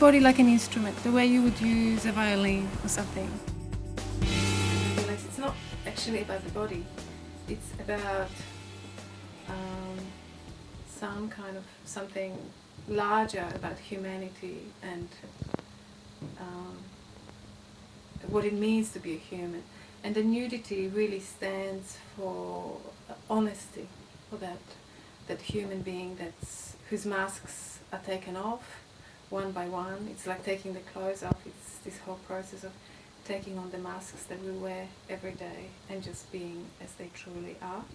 body like an instrument, the way you would use a violin or something. It's not actually about the body, it's about some kind of something larger about humanity and what it means to be a human. And the nudity really stands for honesty, for that human being whose masks are taken off one by one. It's like taking the clothes off. It's this whole process of taking on the masks that we wear every day and just being as they truly are.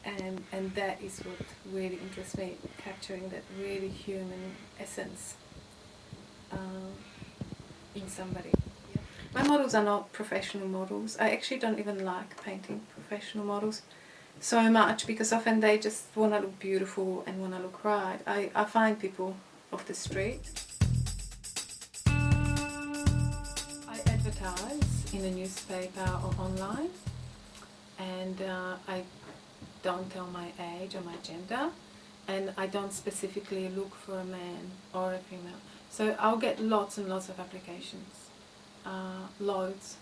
And that is what really interests me, capturing that really human essence in somebody. My models are not professional models. I actually don't even like painting professional models so much because often they just want to look beautiful and want to look right. I find people off the street. I advertise in a newspaper or online, and I don't tell my age or my gender, and I don't specifically look for a man or a female. So I'll get lots and lots of applications. Loads,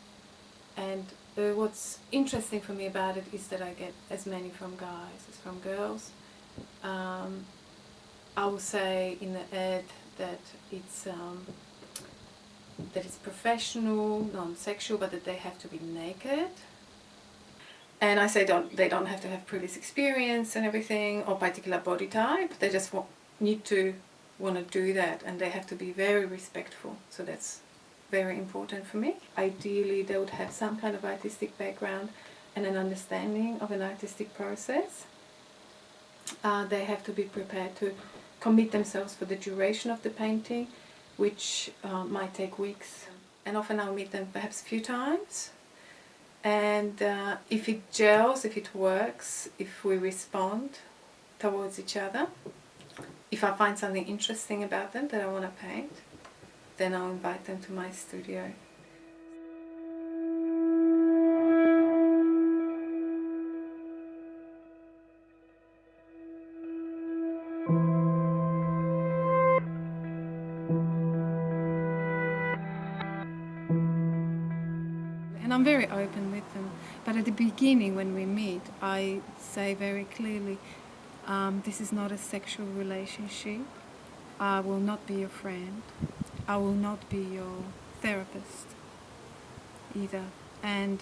and what's interesting for me about it is that I get as many from guys as from girls. I will say in the ad that it's professional, non-sexual, but that they have to be naked. And I say they don't have to have previous experience and everything or particular body type. They just want to do that, and they have to be very respectful. So that's very important for me. Ideally, they would have some kind of artistic background and an understanding of an artistic process. They have to be prepared to commit themselves for the duration of the painting, which might take weeks. And often I'll meet them perhaps a few times. And if it gels, if it works, if we respond towards each other, if I find something interesting about them that I want to paint, then I'll invite them to my studio. And I'm very open with them, but at the beginning when we meet, I say very clearly, this is not a sexual relationship. I will not be your friend. I will not be your therapist either. And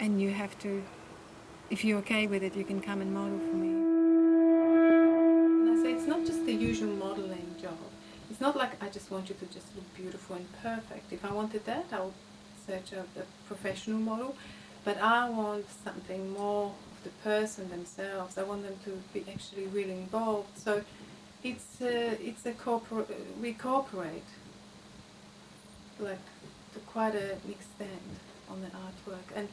you have to, if you're okay with it, you can come and model for me. And I say it's not just the usual modeling job. It's not like I just want you to just look beautiful and perfect. If I wanted that, I would search out a professional model. But I want something more of the person themselves. I want them to be actually really involved. So it's a we cooperate, like to quite an extent on the artwork,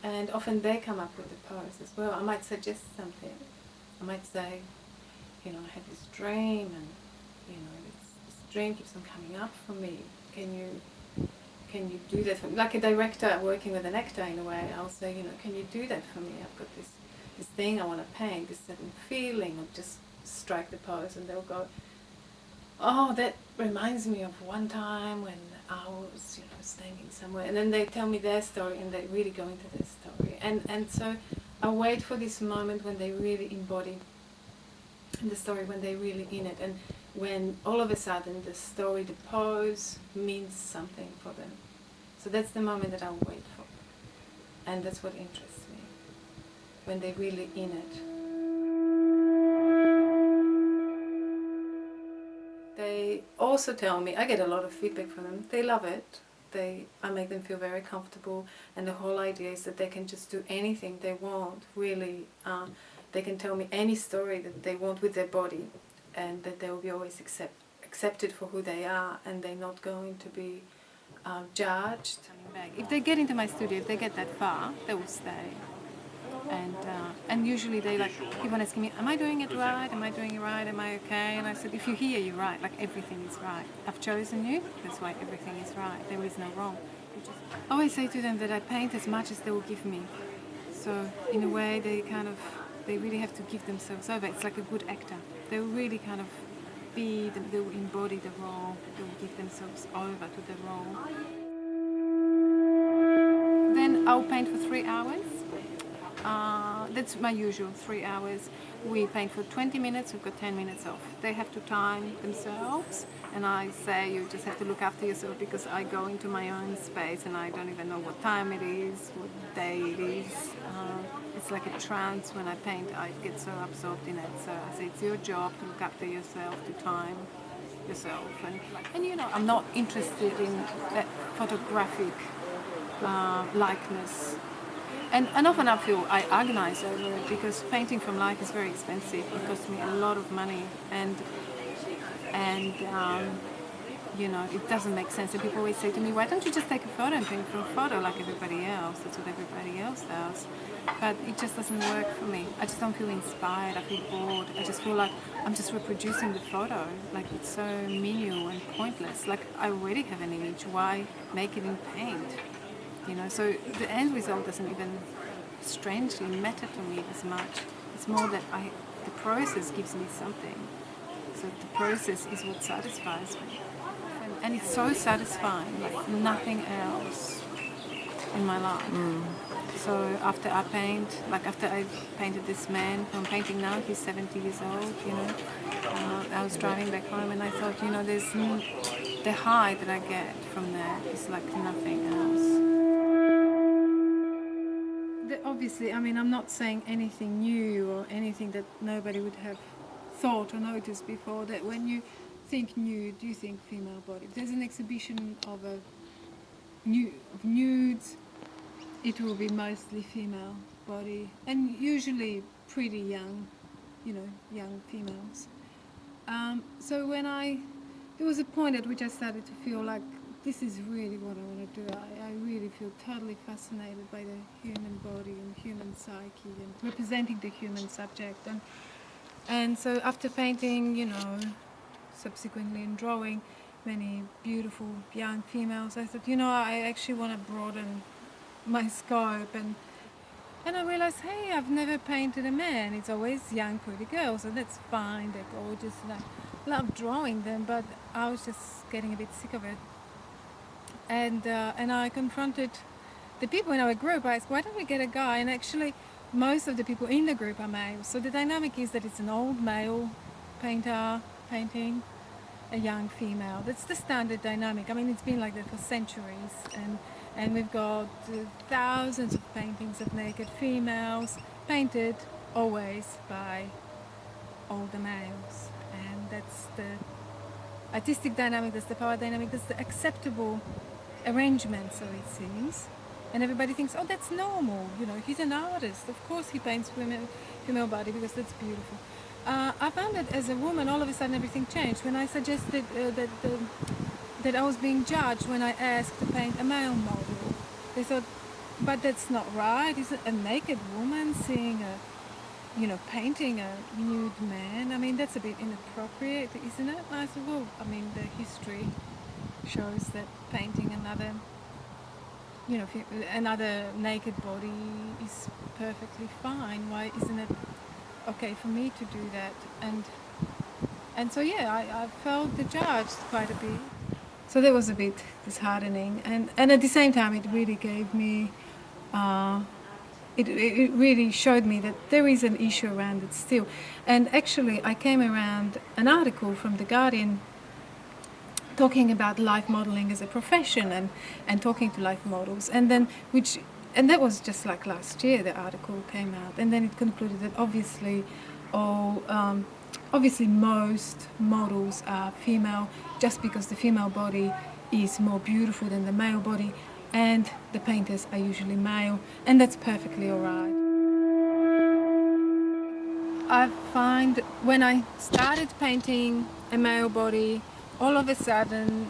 and often they come up with the pose as well. I might suggest something. I might say, I had this dream, and this dream keeps on coming up for me. Can you do that for me? Like a director working with an actor in a way, I'll say, can you do that for me? I've got this thing I want to paint, this certain feeling, or just strike the pose, and they'll go, oh, that reminds me of one time when I was standing somewhere, and then they tell me their story and they really go into their story, and so I wait for this moment when they really embody the story, when they're really in it, and when all of a sudden the story, the pose means something for them. So that's the moment that I'll wait for, and that's what interests me, when they're really in it. They also tell me, I get a lot of feedback from them, they love it. I make them feel very comfortable, and the whole idea is that they can just do anything they want, really. They can tell me any story that they want with their body, and that they will be always accepted for who they are, and they're not going to be judged. If they get into my studio, if they get that far, they will stay. And usually they keep on asking me, am I doing it right? Am I doing it right? Am I okay? And I said, if you're here, you're right. Everything is right. I've chosen you. That's why everything is right. There is no wrong. I always say to them that I paint as much as they will give me. So in a way, they really have to give themselves over. It's like a good actor. They really be, they will embody the role, they will give themselves over to the role. Then I'll paint for 3 hours. That's my usual 3 hours. We paint for 20 minutes, we've got 10 minutes off. They have to time themselves, and I say you just have to look after yourself, because I go into my own space and I don't even know what time it is, what day it is. It's like a trance when I paint. I get so absorbed in it. So I say it's your job to look after yourself, to time yourself. And you know, I'm not interested in that photographic likeness. And often I feel I agonize over it, because painting from life is very expensive. It costs me a lot of money, and you know, it doesn't make sense. And people always say to me, why don't you just take a photo and paint from a photo like everybody else? That's what everybody else does. But it just doesn't work for me. I just don't feel inspired. I feel bored. I just feel like I'm just reproducing the photo. Like it's so menial and pointless. Like I already have an image. Why make it in paint? You know, so the end result doesn't even strangely matter to me as much. It's more that the process gives me something. So the process is what satisfies me. And it's so satisfying, like nothing else in my life. So after I paint, like after I painted this man who I'm painting now, he's 70 years old, you know. I was driving back home and I thought, you know, there's the high that I get from that is like nothing else. Obviously, I mean, I'm not saying anything new or anything that nobody would have thought or noticed before, that when you think nude, you think female body. If there's an exhibition of nudes, it will be mostly female body, and usually pretty young, you know, young females. So when there was a point at which I started to feel like this is really what I want to do. I really feel totally fascinated by the human body and human psyche and representing the human subject. And so after painting, you know, subsequently in drawing many beautiful young females, I thought, you know, I actually want to broaden my scope, and I realized, hey, I've never painted a man. It's always young, pretty girls, and that's fine, they're gorgeous, and I love drawing them, but I was just getting a bit sick of it. And I confronted the people in our group. I asked, why don't we get a guy? And actually, most of the people in the group are males. So the dynamic is that it's an old male painter painting a young female. That's the standard dynamic. I mean, it's been like that for centuries. And we've got thousands of paintings of naked females painted always by older males. And that's the artistic dynamic, that's the power dynamic, that's the acceptable arrangement, so it seems. And everybody thinks, oh, that's normal, you know, he's an artist, of course he paints female body because that's beautiful. I found that as a woman, all of a sudden everything changed. When I suggested that I was being judged when I asked to paint a male model, they thought, but that's not right, isn't a naked woman seeing painting a nude man? I mean, that's a bit inappropriate, isn't it? And I said, well, I mean, the history shows that painting another naked body is perfectly fine. Why isn't it okay for me to do that? And so, yeah, I felt the judge quite a bit. So that was a bit disheartening. And at the same time, it really gave me... It really showed me that there is an issue around it still. And actually, I came around an article from The Guardian talking about life modelling as a profession and talking to life models. And that was just like last year, the article came out. And then it concluded that obviously most models are female just because the female body is more beautiful than the male body. And the painters are usually male, and that's perfectly all right. I find when I started painting a male body, all of a sudden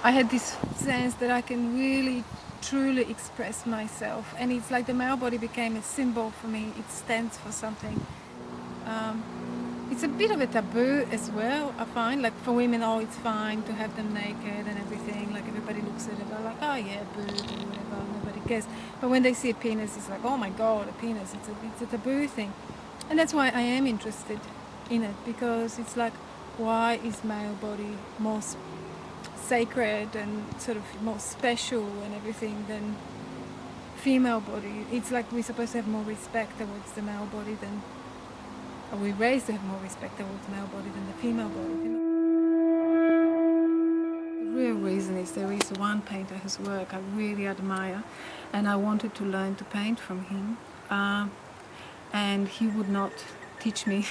I had this sense that I can really, truly express myself. And it's like the male body became a symbol for me. It stands for something. It's a bit of a taboo as well, I find. Like for women, oh, it's fine to have them naked and everything. Like everybody looks at it, they're like, oh yeah, boob or whatever, nobody cares. But when they see a penis, it's like, oh my God, a penis. It's a taboo thing. And that's why I am interested in it, because it's like, why is male body more sacred and sort of more special and everything than female body? It's like we're supposed to have more respect towards the male body than, or we're raised to have more respect towards the male body than the female body. The real reason is there is one painter whose work I really admire, and I wanted to learn to paint from him, and he would not teach me.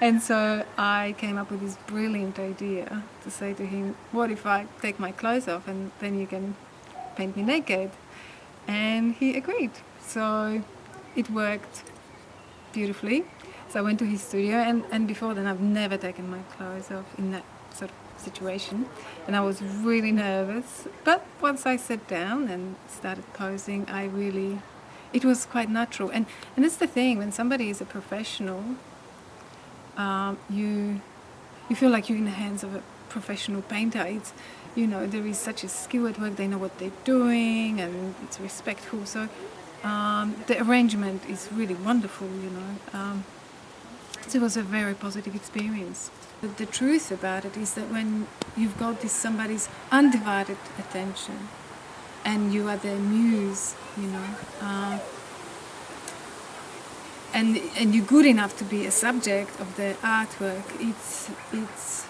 And so I came up with this brilliant idea to say to him, what if I take my clothes off and then you can paint me naked? And he agreed. So it worked beautifully. So I went to his studio, and before then I've never taken my clothes off in that sort of situation, and I was really nervous. But once I sat down and started posing, it was quite natural. And that's the thing, when somebody is a professional, you feel like you're in the hands of a professional painter. It's, there is such a skill at work, they know what they're doing, and it's respectful. So the arrangement is really wonderful, So it was a very positive experience. But the truth about it is that when you've got somebody's undivided attention and you are their muse, and you're good enough to be a subject of their artwork, it's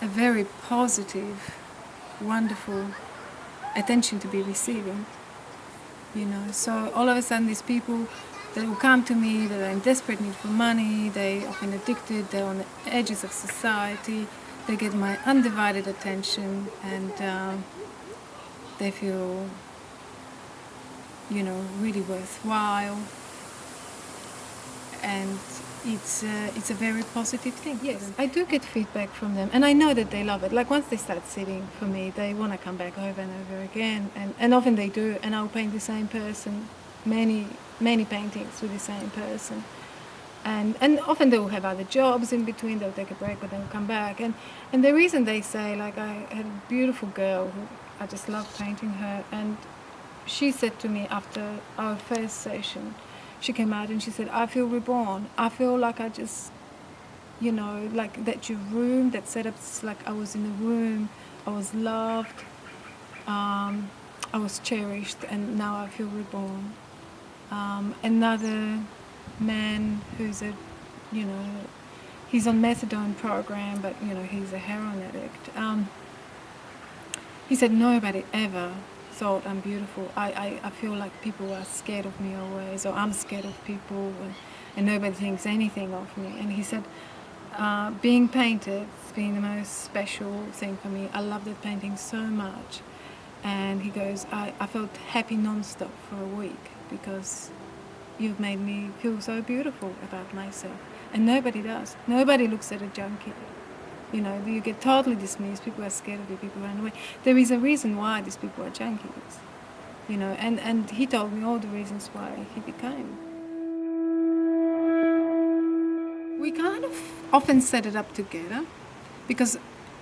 a very positive, wonderful attention to be receiving. So all of a sudden these people that will come to me, that are in desperate need for money, they often addicted, they're on the edges of society, they get my undivided attention, and they feel, really worthwhile, and it's a very positive thing. Yes, I do get feedback from them, and I know that they love it. Like once they start sitting for me, they want to come back over and over again, and often they do, and I'll paint the same person, many paintings with the same person, and often they will have other jobs in between, they'll take a break but they'll come back, and the reason they say, like I had a beautiful girl who I just loved painting her, and she said to me after our first session, she came out and she said, I feel reborn. I feel like I just, like that your room, that setup, it's like I was in a room, I was loved, I was cherished, and now I feel reborn. Another man who's he's on methadone program, but, he's a heroin addict. He said, nobody ever thought I'm beautiful. I feel like people are scared of me always, or I'm scared of people, and nobody thinks anything of me. And he said, being painted has been the most special thing for me. I love that painting so much. And he goes, I felt happy non-stop for a week because you've made me feel so beautiful about myself. And nobody does. Nobody looks at a junkie. You get totally dismissed. People are scared of you. People run away. There is a reason why these people are junkies. And he told me all the reasons why he became. We kind of often set it up together because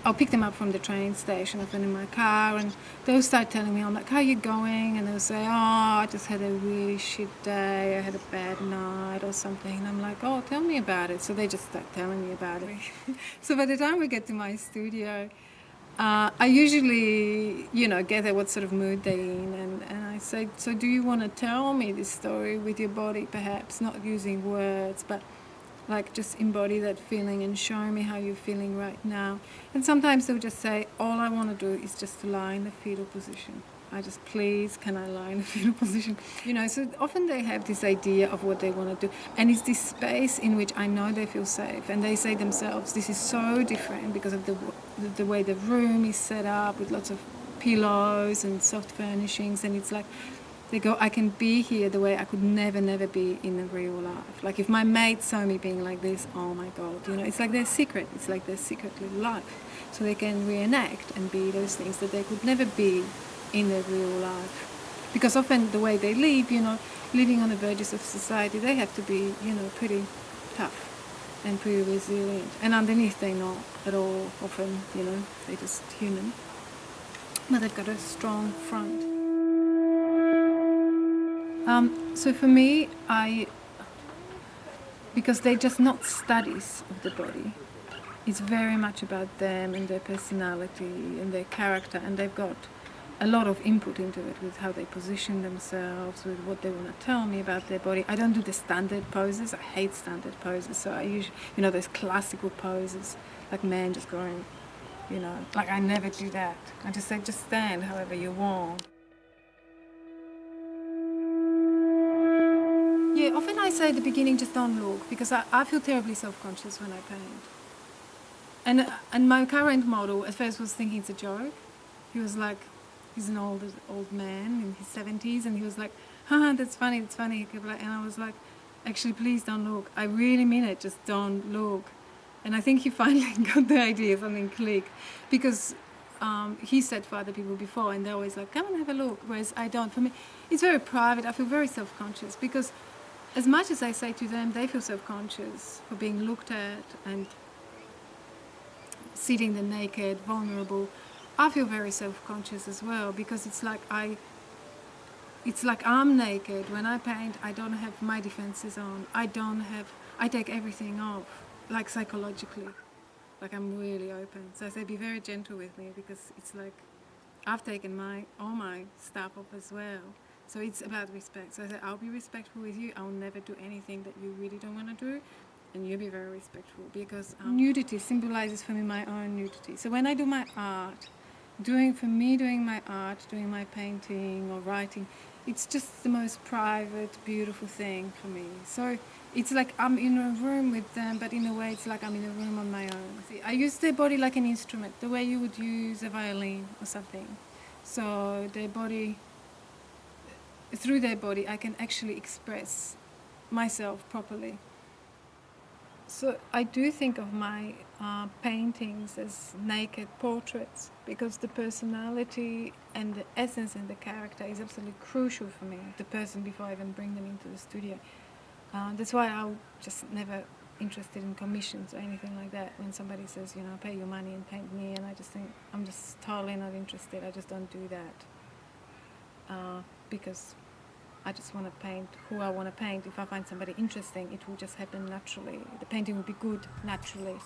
I'll pick them up from the train station, often in my car, and they'll start telling me, I'm like, how are you going? And they'll say, I just had a really shit day, I had a bad night or something. And I'm like, tell me about it. So they just start telling me about it. So by the time we get to my studio, I usually, get at what sort of mood they're in. And I say, so do you want to tell me this story with your body, perhaps, not using words, but like just embody that feeling and show me how you're feeling right now. And sometimes they'll just say, all I want to do is just to lie in the fetal position. Please, can I lie in the fetal position? So often they have this idea of what they want to do. And it's this space in which I know they feel safe. And they say themselves, this is so different because of the way the room is set up with lots of pillows and soft furnishings. And it's like, they go, I can be here the way I could never be in the real life. Like if my mates saw me being like this, oh my God, it's like their secret. It's like their secret little life. So they can reenact and be those things that they could never be in their real life. Because often the way they live, living on the verges of society, they have to be, pretty tough and pretty resilient. And underneath they're not at all often, they're just human. But they've got a strong front. So for me, because they're just not studies of the body. It's very much about them and their personality and their character, and they've got a lot of input into it with how they position themselves, with what they want to tell me about their body. I don't do the standard poses. I hate standard poses. So I usually, those classical poses, like men just going, like I never do that. I just say, just stand however you want. Yeah, often I say at the beginning, just don't look, because I feel terribly self-conscious when I paint. And my current model at first was thinking it's a joke. He was like, he's an old man in his 70s, and he was like, haha, that's funny. And I was like, actually, please don't look. I really mean it, just don't look. And I think he finally got the idea, something clicked, because he said for other people before, and they're always like, come and have a look, whereas I don't. For me, it's very private. I feel very self-conscious, because as much as I say to them, they feel self-conscious for being looked at and sitting there naked, vulnerable. I feel very self-conscious as well, because it's like I'm naked. When I paint, I don't have my defenses on. I take everything off, like psychologically. Like I'm really open. So I say, be very gentle with me, because it's like I've taken all my stuff off as well. So it's about respect. So I say, I'll be respectful with you. I'll never do anything that you really don't want to do. And you'll be very respectful, because nudity symbolizes for me my own nudity. So when I do my art, doing my art, doing my painting or writing, it's just the most private, beautiful thing for me. So it's like I'm in a room with them, but in a way it's like I'm in a room on my own. See, I use their body like an instrument, the way you would use a violin or something. So through their body, I can actually express myself properly. So I do think of my paintings as naked portraits, because the personality and the essence and the character is absolutely crucial for me, the person, before I even bring them into the studio. That's why I'm just never interested in commissions or anything like that. When somebody says, pay your money and paint me, and I just think, I'm just totally not interested. I just don't do that, because I just want to paint who I want to paint. If I find somebody interesting, it will just happen naturally. The painting will be good naturally.